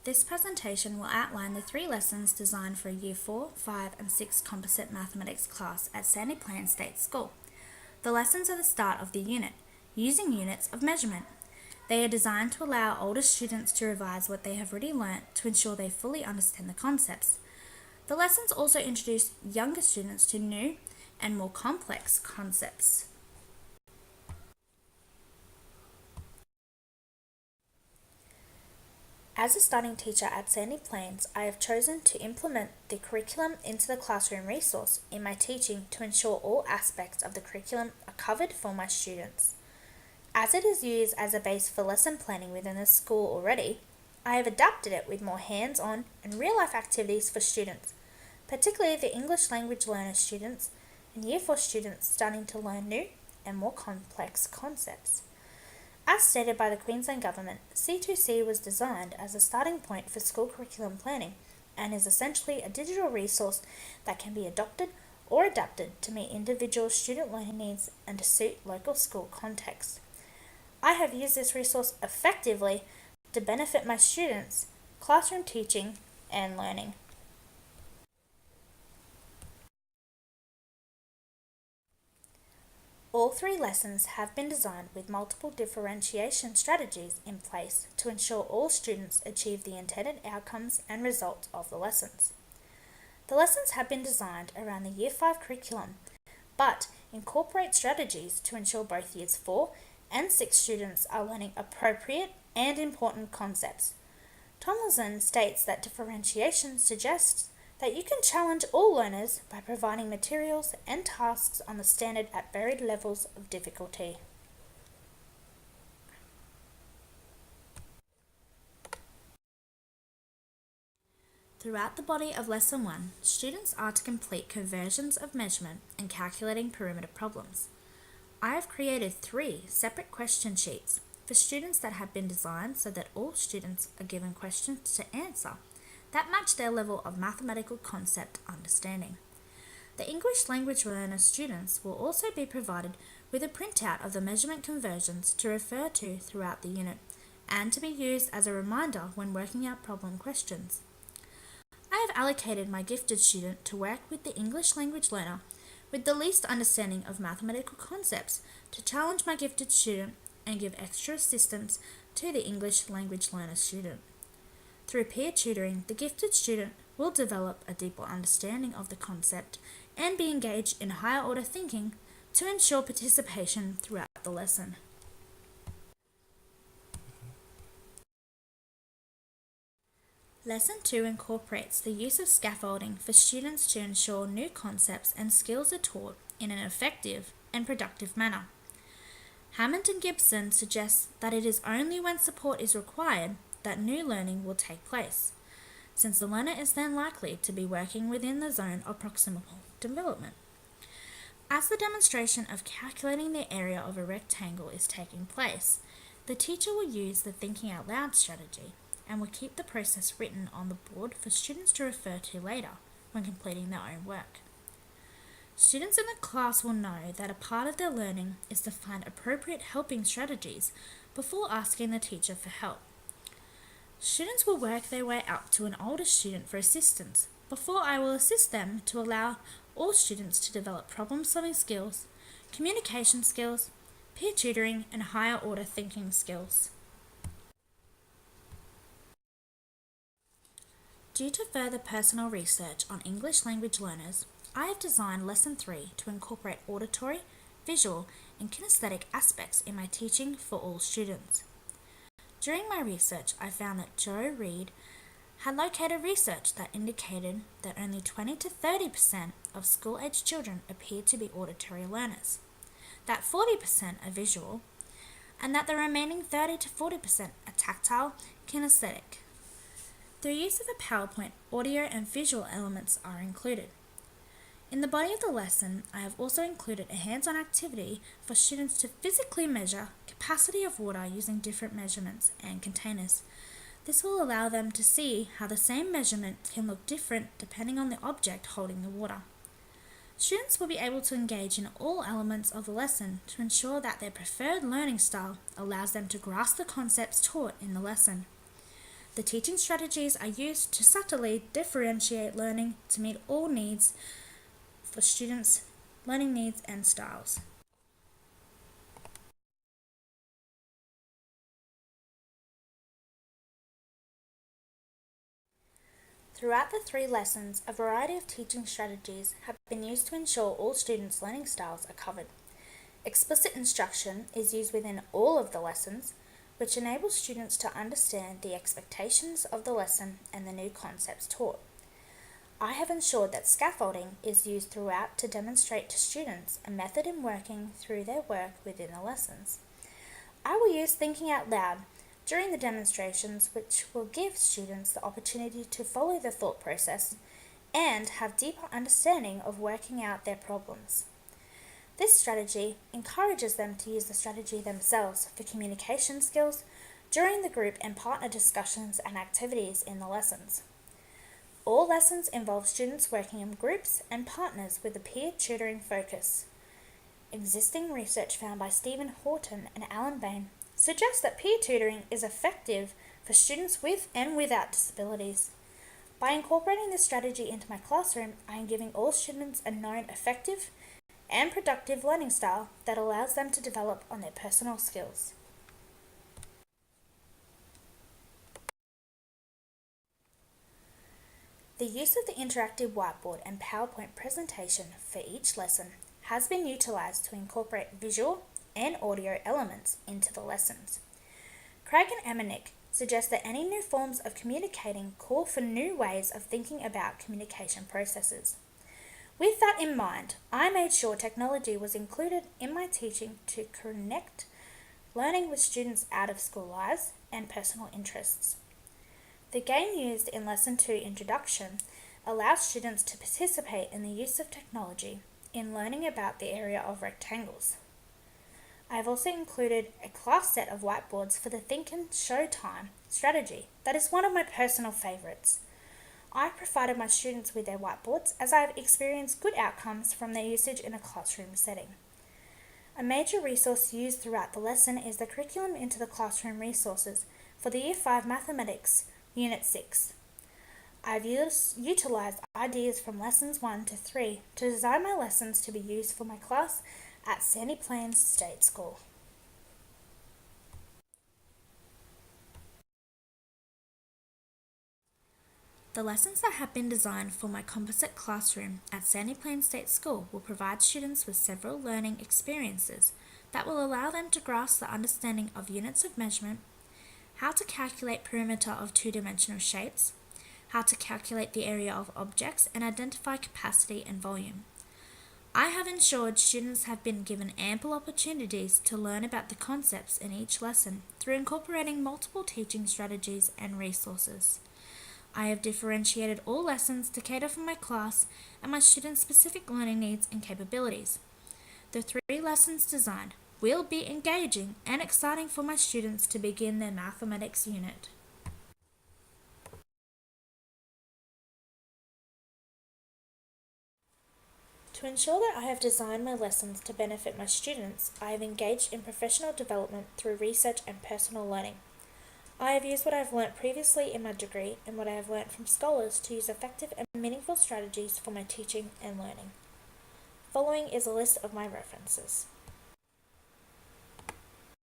This presentation will outline the 3 lessons designed for a Year 4, 5 and 6 composite mathematics class at Sandy Plain State School. The lessons are the start of the unit, using units of measurement. They are designed to allow older students to revise what they have already learnt to ensure they fully understand the concepts. The lessons also introduce younger students to new and more complex concepts. As a starting teacher at Sandy Plains, I have chosen to implement the curriculum into the classroom resource in my teaching to ensure all aspects of the curriculum are covered for my students. As it is used as a base for lesson planning within the school already, I have adapted it with more hands-on and real-life activities for students, particularly the English language learner students and Year 4 students starting to learn new and more complex concepts. As stated by the Queensland Government, C2C was designed as a starting point for school curriculum planning and is essentially a digital resource that can be adopted or adapted to meet individual student learning needs and to suit local school context. I have used this resource effectively to benefit my students, classroom teaching and learning. All 3 lessons have been designed with multiple differentiation strategies in place to ensure all students achieve the intended outcomes and results of the lessons. The lessons have been designed around the Year 5 curriculum, but incorporate strategies to ensure both Years 4 and 6 students are learning appropriate and important concepts. Tomlinson states that differentiation suggests that you can challenge all learners by providing materials and tasks on the standard at varied levels of difficulty. Throughout the body of Lesson 1, students are to complete conversions of measurement and calculating perimeter problems. I have created 3 separate question sheets for students that have been designed so that all students are given questions to answer that match their level of mathematical concept understanding. The English language learner students will also be provided with a printout of the measurement conversions to refer to throughout the unit and to be used as a reminder when working out problem questions. I have allocated my gifted student to work with the English language learner with the least understanding of mathematical concepts to challenge my gifted student and give extra assistance to the English language learner student. Through peer tutoring, the gifted student will develop a deeper understanding of the concept and be engaged in higher order thinking to ensure participation throughout the lesson. Lesson 2 incorporates the use of scaffolding for students to ensure new concepts and skills are taught in an effective and productive manner. Hammond and Gibson suggests that it is only when support is required that new learning will take place, since the learner is then likely to be working within the zone of proximal development. As the demonstration of calculating the area of a rectangle is taking place, the teacher will use the thinking out loud strategy and will keep the process written on the board for students to refer to later when completing their own work. Students in the class will know that a part of their learning is to find appropriate helping strategies before asking the teacher for help. Students will work their way up to an older student for assistance before I will assist them to allow all students to develop problem-solving skills, communication skills, peer tutoring and higher order thinking skills. Due to further personal research on English language learners, I have designed Lesson 3 to incorporate auditory, visual and kinesthetic aspects in my teaching for all students. During my research, I found that Joe Reed had located research that indicated that only 20 to 30% of school-aged children appear to be auditory learners, that 40% are visual, and that the remaining 30 to 40% are tactile kinesthetic. Through use of a PowerPoint, audio and visual elements are included. In the body of the lesson, I have also included a hands-on activity for students to physically measure capacity of water using different measurements and containers. This will allow them to see how the same measurement can look different depending on the object holding the water. Students will be able to engage in all elements of the lesson to ensure that their preferred learning style allows them to grasp the concepts taught in the lesson. The teaching strategies are used to subtly differentiate learning to meet all needs for students' learning needs and styles. Throughout the 3 lessons, a variety of teaching strategies have been used to ensure all students' learning styles are covered. Explicit instruction is used within all of the lessons, which enables students to understand the expectations of the lesson and the new concepts taught. I have ensured that scaffolding is used throughout to demonstrate to students a method in working through their work within the lessons. I will use thinking out loud during the demonstrations, which will give students the opportunity to follow the thought process and have deeper understanding of working out their problems. This strategy encourages them to use the strategy themselves for communication skills during the group and partner discussions and activities in the lessons. All lessons involve students working in groups and partners with a peer tutoring focus. Existing research found by Stephen Horton and Alan Bain suggests that peer tutoring is effective for students with and without disabilities. By incorporating this strategy into my classroom, I am giving all students a known effective and productive learning style that allows them to develop on their personal skills. The use of the interactive whiteboard and PowerPoint presentation for each lesson has been utilised to incorporate visual and audio elements into the lessons. Craig and Emmernick suggest that any new forms of communicating call for new ways of thinking about communication processes. With that in mind, I made sure technology was included in my teaching to connect learning with students' out-of-school lives and personal interests. The game used in Lesson 2 Introduction allows students to participate in the use of technology in learning about the area of rectangles. I have also included a class set of whiteboards for the Think and Show Time strategy that is one of my personal favourites. I provided my students with their whiteboards as I have experienced good outcomes from their usage in a classroom setting. A major resource used throughout the lesson is the Curriculum into the Classroom resources for the Year 5 Mathematics Unit 6. I have utilised ideas from Lessons 1 to 3 to design my lessons to be used for my class at Sandy Plains State School. The lessons that have been designed for my composite classroom at Sandy Plains State School will provide students with several learning experiences that will allow them to grasp the understanding of units of measurement, how to calculate perimeter of two-dimensional shapes, how to calculate the area of objects and identify capacity and volume. I have ensured students have been given ample opportunities to learn about the concepts in each lesson through incorporating multiple teaching strategies and resources. I have differentiated all lessons to cater for my class and my students' specific learning needs and capabilities. The 3 lessons designed will be engaging and exciting for my students to begin their mathematics unit. To ensure that I have designed my lessons to benefit my students, I have engaged in professional development through research and personal learning. I have used what I have learnt previously in my degree and what I have learnt from scholars to use effective and meaningful strategies for my teaching and learning. Following is a list of my references.